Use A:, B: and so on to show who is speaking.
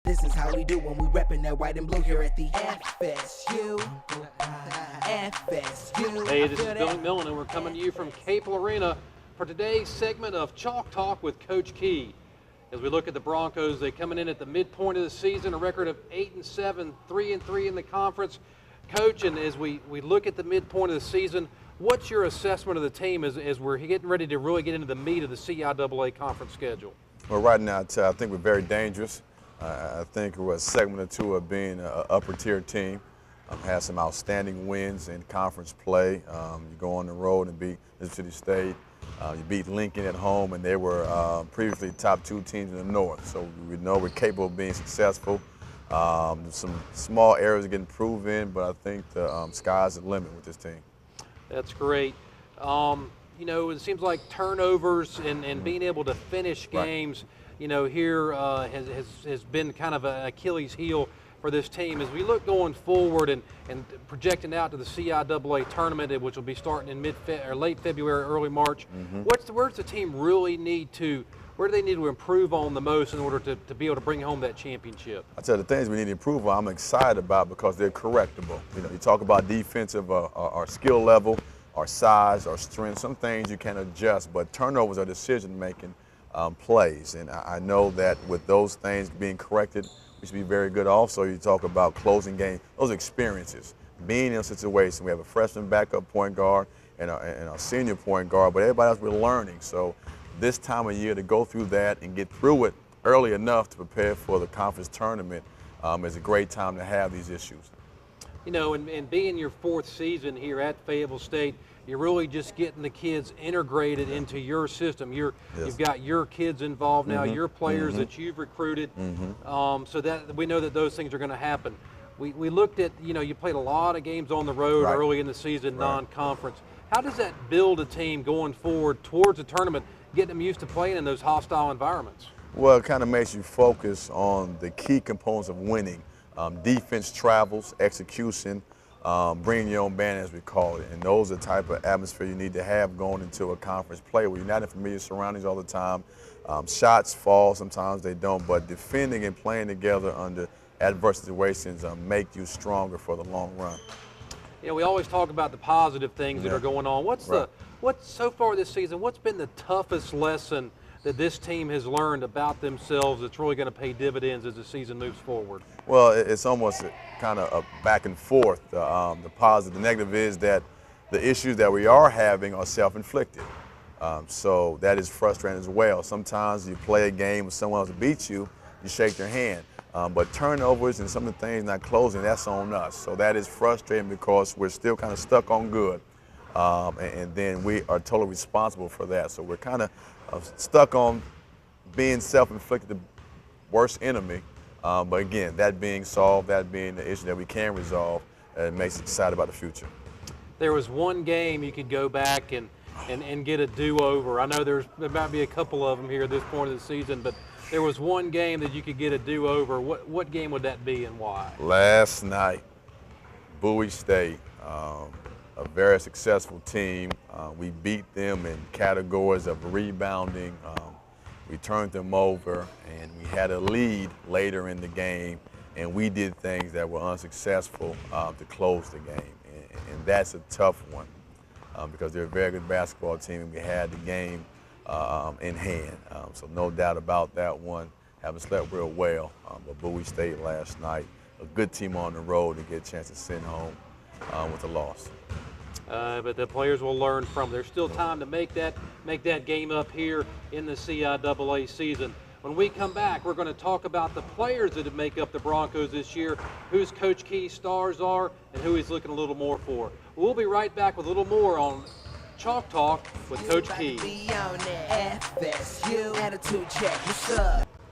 A: This is how we do when we reppin' that white and blue here at the FSU. FSU.
B: Hey, this is Bill McMillan, and we're coming to you from Capel Arena for today's segment of Chalk Talk with Coach Kee. As we look at the Broncos, they're coming in at the midpoint of the season, a record of 8-7, 3-3 in the conference. Coach, and as we look at the midpoint of the season, what's your assessment of the team as we're getting ready to really get into the meat of the CIAA conference schedule?
C: Well, right now, I think we're very dangerous. I think we're a segment or two of being an upper-tier team. Had some outstanding wins in conference play. You go on the road and beat Mississippi State. You beat Lincoln at home, and they were previously top 2 teams in the North. So we know we're capable of being successful. Some small areas are getting proven, but I think the sky's the limit with this team. That's
B: great. You know, it seems like turnovers and being able to finish games, you know, here has been kind of an Achilles heel for this team. As we look going forward and projecting out to the CIAA tournament, which will be starting in late February, early March, where's the team really where do they need to improve on the most in order to be able to bring home that championship?
C: I tell you, the things we need to improve on, I'm excited about because they're correctable. You know, you talk about defensive, our skill level, our size, our strength, some things you can adjust, but turnovers are decision-making plays. And I know that with those things being corrected, we should be very good. Also, you talk about closing game, those experiences, being in a situation. We have a freshman backup point guard and a senior point guard, but everybody else we're learning. So this time of year to go through that and get through it early enough to prepare for the conference tournament is a great time to have these issues.
B: You know, and being your 4th season here at Fayetteville State, you're really just getting the kids integrated into your system. You've got your kids involved now, your players that you've recruited, so that we know that those things are going to happen. We looked at, you know, you played a lot of games on the road early in the season, non-conference. How does that build a team going forward towards the tournament, getting them used to playing in those hostile environments?
C: Well, it kind of makes you focus on the key components of winning. Defense travels, execution, bringing your own band, as we call it. And those are the type of atmosphere you need to have going into a conference play where you're not in familiar surroundings all the time. Shots fall, sometimes they don't, but defending and playing together under adverse situations make you stronger for the long run.
B: You know, we always talk about the positive things that are going on. What's so far this season, what's been the toughest lesson that this team has learned about themselves that's really going to pay dividends as the season moves forward?
C: Well, it's almost kind of a back and forth. The positive, the negative is that the issues that we are having are self-inflicted. So that is frustrating as well. Sometimes you play a game with someone else beats you, you shake their hand. But turnovers and some of the things not closing, that's on us. So that is frustrating because we're still kind of stuck on good. And then we are totally responsible for that. So we're kind of stuck on being self-inflicted, the worst enemy. But again, that being solved, that being the issue that we can resolve, it makes us excited about the future.
B: There was one game you could go back and get a do-over. I know there might be a couple of them here at this point of the season, but there was one game that you could get a do-over. What game would that be and why?
C: Last night, Bowie State, a very successful team. We beat them in categories of rebounding. We turned them over, and we had a lead later in the game, and we did things that were unsuccessful to close the game. And that's a tough one because they're a very good basketball team, and we had the game in hand. So no doubt about that one. Haven't slept real well, but Bowie State last night, a good team on the road to get a chance to send home with a loss.
B: But the players will learn from it. There's still time to make that game up here in the CIAA season. When we come back, we're going to talk about the players that make up the Broncos this year, whose Coach Kee's stars are, and who he's looking a little more for. We'll be right back with a little more on Chalk Talk with Coach Kee.
A: FSU attitude check. What's up?